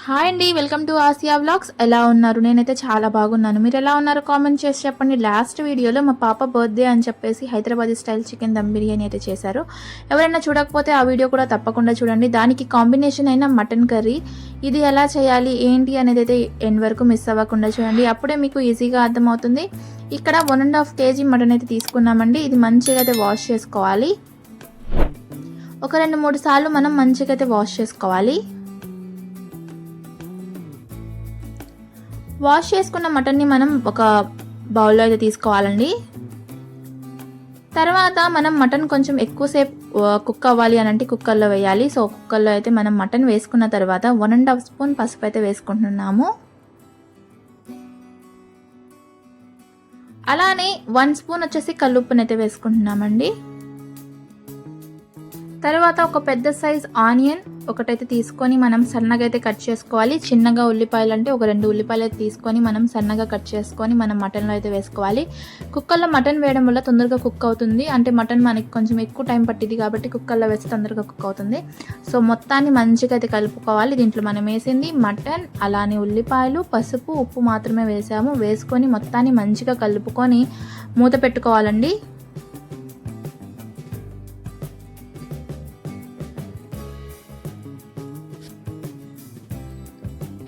Hi అండి, welcome to Asia vlogs. ఎలా ఉన్నారు? నేనైతే చాలా బాగున్నాను. మీరు ఎలా ఉన్నారు? కామెంట్ చేసి చెప్పండి. లాస్ట్ వీడియోలో మా పాప బర్త్డే అని చెప్పేసి హైదరాబాదీ స్టైల్ చికెన్ దమ్ బిర్యానీ అయితే చేశారు. ఎవరైనా చూడకపోతే ఆ వీడియో కూడా తప్పకుండా చూడండి. దానికి కాంబినేషన్ అయిన మటన్ కర్రీ, ఇది ఎలా చేయాలి ఏంటి అనేది అయితే ఎండ్ వరకు మిస్ అవ్వకుండా చూడండి. అప్పుడే మీకు ఈజీగా అర్థమవుతుంది. ఇక్కడ 1.5 kg మటన్ అయితే తీసుకున్నామండి. ఇది మంచిగా అయితే వాష్ చేసుకోవాలి. ఒక 2-3 సార్లు మనం మంచిగా అయితే వాష్ చేసుకోవాలి. వాష్ చేసుకున్న మటన్ని మనం ఒక బౌల్లో అయితే తీసుకోవాలండి. తర్వాత మనం మటన్ కొంచెం ఎక్కువసేపు కుక్ అవ్వాలి అని అంటే కుక్కర్లో వేయాలి. సో కుక్కర్లో అయితే మనం మటన్ వేసుకున్న తర్వాత 1.5 స్పూన్ పసుపు అయితే వేసుకుంటున్నాము. అలానే 1 స్పూన్ వచ్చేసి కల్లుప్పుని అయితే వేసుకుంటున్నామండి. తర్వాత ఒక పెద్ద సైజ్ ఆనియన్ ఒకటైతే తీసుకొని మనం సన్నగా అయితే కట్ చేసుకోవాలి. చిన్నగా ఉల్లిపాయలు అంటే ఒక 2 ఉల్లిపాయలు అయితే తీసుకొని మనం సన్నగా కట్ చేసుకొని మనం మటన్లో అయితే వేసుకోవాలి. కుక్కర్లో మటన్ వేయడం వల్ల తొందరగా కుక్ అవుతుంది. అంటే మటన్ మనకి కొంచెం ఎక్కువ టైం పట్టింది కాబట్టి కుక్కర్లో వేస్తే తొందరగా కుక్ అవుతుంది. సో మొత్తాన్ని మంచిగా అయితే కలుపుకోవాలి. దీంట్లో మనం వేసింది మటన్, అలానే ఉల్లిపాయలు, పసుపు, ఉప్పు మాత్రమే వేసాము. వేసుకొని మొత్తాన్ని మంచిగా కలుపుకొని మూత పెట్టుకోవాలండి.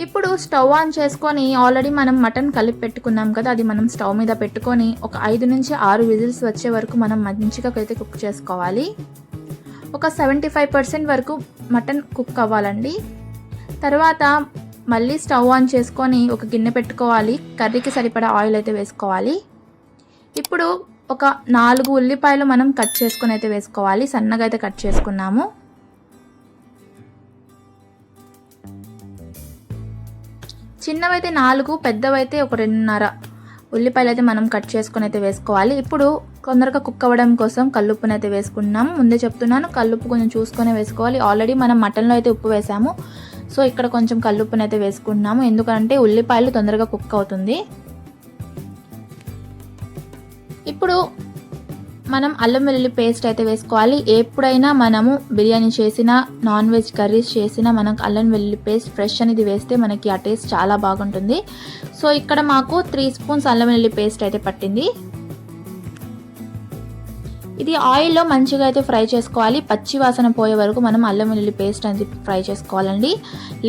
ఇప్పుడు స్టవ్ ఆన్ చేసుకొని ఆల్రెడీ మనం మటన్ కలిపి పెట్టుకున్నాం కదా, అది మనం స్టవ్ మీద పెట్టుకొని ఒక 5 నుంచి 6 విజిల్స్ వచ్చే వరకు మనం మంచిగా అయితే కుక్ చేసుకోవాలి. ఒక 75% వరకు మటన్ కుక్ అవ్వాలండి. తర్వాత మళ్ళీ స్టవ్ ఆన్ చేసుకొని ఒక గిన్నె పెట్టుకోవాలి. కర్రీకి సరిపడా ఆయిల్ అయితే వేసుకోవాలి. ఇప్పుడు ఒక 4 ఉల్లిపాయలు మనం కట్ చేసుకొని అయితే వేసుకోవాలి. సన్నగా అయితే కట్ చేసుకున్నాము. చిన్నవైతే 4, పెద్దవైతే ఒక 2.5 ఉల్లిపాయలు అయితే మనం కట్ చేసుకొని అయితే వేసుకోవాలి. ఇప్పుడు తొందరగా కుక్ అవ్వడం కోసం కల్లుప్పుని అయితే వేసుకున్నాము. ముందే చెప్తున్నాను, కల్లుప్పు కొంచెం చూసుకొని వేసుకోవాలి. ఆల్రెడీ మనం మటన్లో అయితే ఉప్పు వేసాము. సో ఇక్కడ కొంచెం కల్లుప్పుని అయితే వేసుకుంటున్నాము, ఎందుకంటే ఉల్లిపాయలు తొందరగా కుక్ అవుతుంది. ఇప్పుడు మనం అల్లం వెల్లుల్లి పేస్ట్ అయితే వేసుకోవాలి. ఎప్పుడైనా మనము బిర్యానీ చేసినా, నాన్ వెజ్ కర్రీస్ చేసినా మనకు అల్లం వెల్లుల్లి పేస్ట్ ఫ్రెష్ అనేది వేస్తే మనకి ఆ టేస్ట్ చాలా బాగుంటుంది. సో ఇక్కడ మాకు 3 స్పూన్స్ అల్లం వెల్లుల్లి పేస్ట్ అయితే పట్టింది. ఇది ఆయిల్లో మంచిగా అయితే ఫ్రై చేసుకోవాలి. పచ్చి వాసన పోయే వరకు మనం అల్లం వెల్లుల్లి పేస్ట్ అనేది ఫ్రై చేసుకోవాలండి.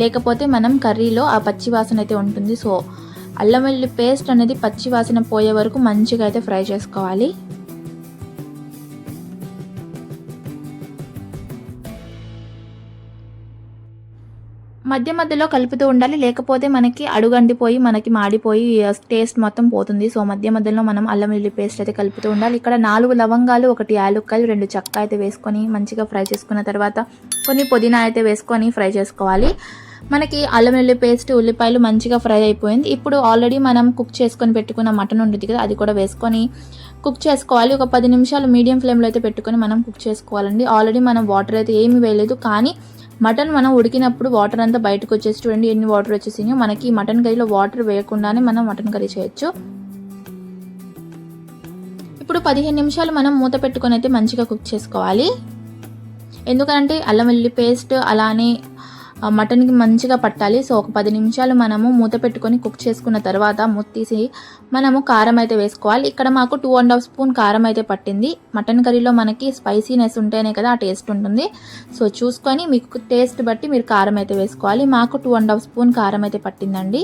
లేకపోతే మనం కర్రీలో ఆ పచ్చి వాసన అయితే ఉంటుంది. సో అల్లం వెల్లుల్లి పేస్ట్ అనేది పచ్చి వాసన పోయే వరకు మంచిగా అయితే ఫ్రై చేసుకోవాలి. మధ్య మధ్యలో కలుపుతూ ఉండాలి, లేకపోతే మనకి అడుగంటిపోయి మనకి మాడిపోయి టేస్ట్ మొత్తం పోతుంది. సో మధ్య మధ్యలో మనం అల్లం వెల్లుల్లి పేస్ట్ అయితే కలుపుతూ ఉండాలి. ఇక్కడ 4 లవంగాలు, 1 యాలుక్కాయలు, 2 చెక్క అయితే వేసుకొని మంచిగా ఫ్రై చేసుకున్న తర్వాత కొన్ని పుదీనా అయితే వేసుకొని ఫ్రై చేసుకోవాలి. మనకి అల్లం వెల్లుల్లి పేస్ట్, ఉల్లిపాయలు మంచిగా ఫ్రై అయిపోయింది. ఇప్పుడు ఆల్రెడీ మనం కుక్ చేసుకొని పెట్టుకున్న మటన్ ఉంటుంది కదా, అది కూడా వేసుకొని కుక్ చేసుకోవాలి. ఒక 10 నిమిషాలు మీడియం ఫ్లేమ్లో అయితే పెట్టుకొని మనం కుక్ చేసుకోవాలండి. ఆల్రెడీ మనం వాటర్ అయితే ఏమీ వేయలేదు, కానీ మటన్ మనం ఉడికినప్పుడు వాటర్ అంతా బయటకు వచ్చేసి చూడండి ఎన్ని వాటర్ వచ్చేసినాయో. మనకి మటన్ కర్రీలో వాటర్ వేయకుండానే మనం మటన్ కర్రీ చేయొచ్చు. ఇప్పుడు 15 నిమిషాలు మనం మూత పెట్టుకొని అయితే మంచిగా కుక్ చేసుకోవాలి. ఎందుకంటే అల్లం వెల్లుల్లి పేస్ట్ అలానే మటన్కి మంచిగా పట్టాలి. సో ఒక 10 నిమిషాలు మనము మూత పెట్టుకొని కుక్ చేసుకున్న తర్వాత మూత తీసి మనము కారం అయితే వేసుకోవాలి. ఇక్కడ మాకు 2.5 స్పూన్ కారం అయితే పట్టింది. మటన్ కర్రీలో మనకి స్పైసీనెస్ ఉంటేనే కదా ఆ టేస్ట్ ఉంటుంది. సో చూసుకొని మీకు టేస్ట్ బట్టి మీరు కారం అయితే వేసుకోవాలి. మాకు 2.5 స్పూన్ కారం అయితే పట్టిందండి.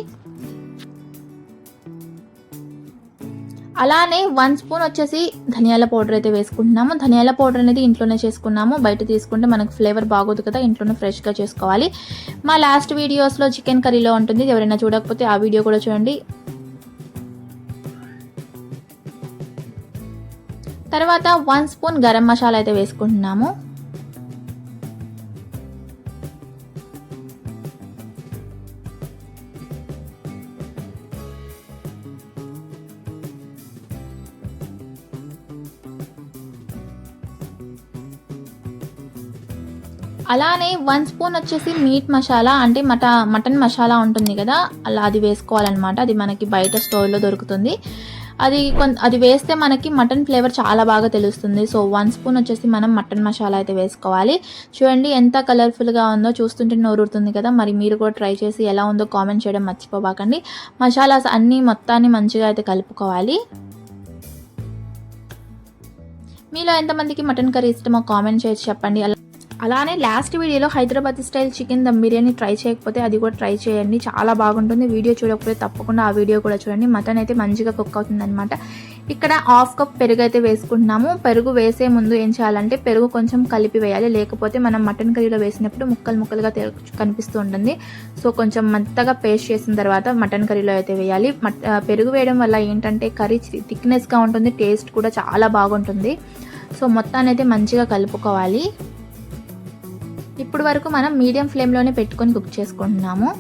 అలానే 1 స్పూన్ వచ్చేసి ధనియాల పౌడర్ అయితే వేసుకుంటున్నాము. ధనియాల పౌడర్ అనేది ఇంట్లోనే చేసుకున్నాము. బయట తీసుకుంటే మనకు ఫ్లేవర్ బాగోదు కదా, ఇంట్లోనే ఫ్రెష్గా చేసుకోవాలి. మా లాస్ట్ వీడియోస్లో చికెన్ కర్రీలో ఉంటుంది, ఎవరైనా చూడకపోతే ఆ వీడియో కూడా చూడండి. తర్వాత 1 స్పూన్ గరం మసాలా అయితే వేసుకుంటున్నాము. అలానే 1 స్పూన్ వచ్చేసి మీట్ మసాలా, అంటే మటన్ మసాలా ఉంటుంది కదా, అలా అది వేసుకోవాలన్నమాట. అది మనకి బయట స్టోర్లో దొరుకుతుంది. అది వేస్తే మనకి మటన్ ఫ్లేవర్ చాలా బాగా తెలుస్తుంది. సో 1 స్పూన్ వచ్చేసి మనం మటన్ మసాలా అయితే వేసుకోవాలి. చూడండి ఎంత కలర్ఫుల్గా ఉందో, చూస్తుంటే నోరుతుంది కదా. మరి మీరు కూడా ట్రై చేసి ఎలా ఉందో కామెంట్ చేయడం మర్చిపోబాకండి. మసాలాస్ అన్నీ మొత్తాన్ని మంచిగా అయితే కలుపుకోవాలి. మీలో ఎంతమందికి మటన్ కర్రీ ఇష్టమో కామెంట్ చేసి చెప్పండి. అలానే లాస్ట్ వీడియోలో Hyderabad style chicken dum biryani try చేయకపోతే అది కూడా ట్రై చేయండి, చాలా బాగుంటుంది. వీడియో చూడకపోతే తప్పకుండా ఆ వీడియో కూడా చూడండి. మటన్ అయితే మంచిగా కుక్ అవుతుంది అనమాట. ఇక్కడ 1/2 కప్ పెరుగు అయితే వేసుకుంటున్నాము. పెరుగు వేసే ముందు ఏం చేయాలంటే పెరుగు కొంచెం కలిపి వేయాలి, లేకపోతే మనం మటన్ కర్రీలో వేసినప్పుడు ముక్కలుగా కనిపిస్తూ ఉంటుంది. సో కొంచెం మెత్తగా పేస్ట్ చేసిన తర్వాత మటన్ కర్రీలో అయితే వేయాలి. పెరుగు వేయడం వల్ల ఏంటంటే కర్రీ థిక్నెస్గా ఉంటుంది, టేస్ట్ కూడా చాలా బాగుంటుంది. సో మొత్తాన్ని అయితే మంచిగా కలుపుకోవాలి. ఇప్పుడు వరకు మనం మీడియం ఫ్లేమ్లోనే పెట్టుకొని కుక్ చేసుకుంటున్నాము.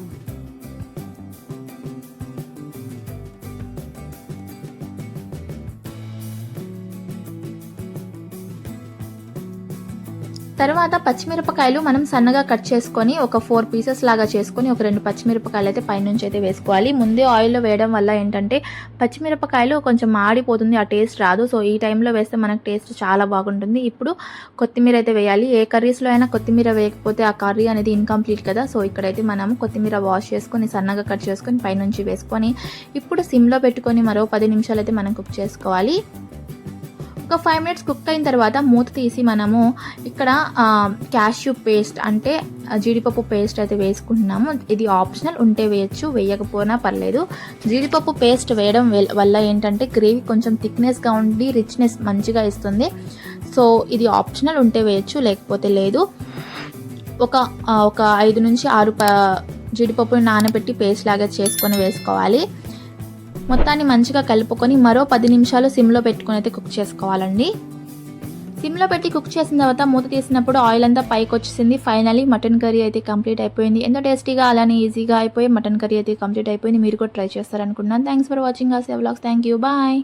తర్వాత పచ్చిమిరపకాయలు మనం సన్నగా కట్ చేసుకొని ఒక 4 పీసెస్ లాగా చేసుకొని ఒక 2 పచ్చిమిరపకాయలు అయితే పైనుంచి అయితే వేసుకోవాలి. ముందే ఆయిల్లో వేయడం వల్ల ఏంటంటే పచ్చిమిరపకాయలు కొంచెం మాడిపోతుంది, ఆ టేస్ట్ రాదు. సో ఈ టైంలో వేస్తే మనకు టేస్ట్ చాలా బాగుంటుంది. ఇప్పుడు కొత్తిమీర అయితే వేయాలి. ఏ కర్రీస్లో అయినా కొత్తిమీర వేయకపోతే ఆ కర్రీ అనేది ఇన్కంప్లీట్ కదా. సో ఇక్కడైతే మనం కొత్తిమీర వాష్ చేసుకొని సన్నగా కట్ చేసుకొని పైనుంచి వేసుకొని ఇప్పుడు సిమ్లో పెట్టుకొని మరో 10 నిమిషాలు అయితే మనం కుక్ చేసుకోవాలి. ఒక 5 మినిట్స్ కుక్ అయిన తర్వాత మూత తీసి మనము ఇక్కడ క్యాష్యూ పేస్ట్ అంటే జీడిపప్పు పేస్ట్ అయితే వేసుకుంటున్నాము. ఇది ఆప్షనల్, ఉంటే వేయచ్చు, వేయకపోయినా పర్లేదు. జీడిపప్పు పేస్ట్ వేయడం వల్ల ఏంటంటే గ్రేవీ కొంచెం థిక్నెస్గా ఉండి రిచ్నెస్ మంచిగా ఇస్తుంది. సో ఇది ఆప్షనల్, ఉంటే వేయచ్చు, లేకపోతే లేదు. ఒక 5 నుంచి 6 జీడిపప్పుని నానబెట్టి పేస్ట్ లాగా చేసుకొని వేసుకోవాలి. మొత్తాన్ని మంచిగా కలుపుకొని మరో 10 నిమిషాలు సిమ్లో పెట్టుకొని అయితే కుక్ చేసుకోవాలండి. సిమ్లో పెట్టి కుక్ చేసిన తర్వాత మూత తీసినప్పుడు ఆయిల్ అంతా పైకి వచ్చేసింది. ఫైనలీ మటన్ కర్రీ అయితే కంప్లీట్ అయిపోయింది. ఎంతో టేస్టీగా అలానే ఈజీగా అయిపోయి మటన్ కర్రీ అయితే కంప్లీట్ అయిపోయింది. మీరు కూడా ట్రై చేస్తారనుకున్నాను. Thanks for watching Asia vlogs. Thank you, bye.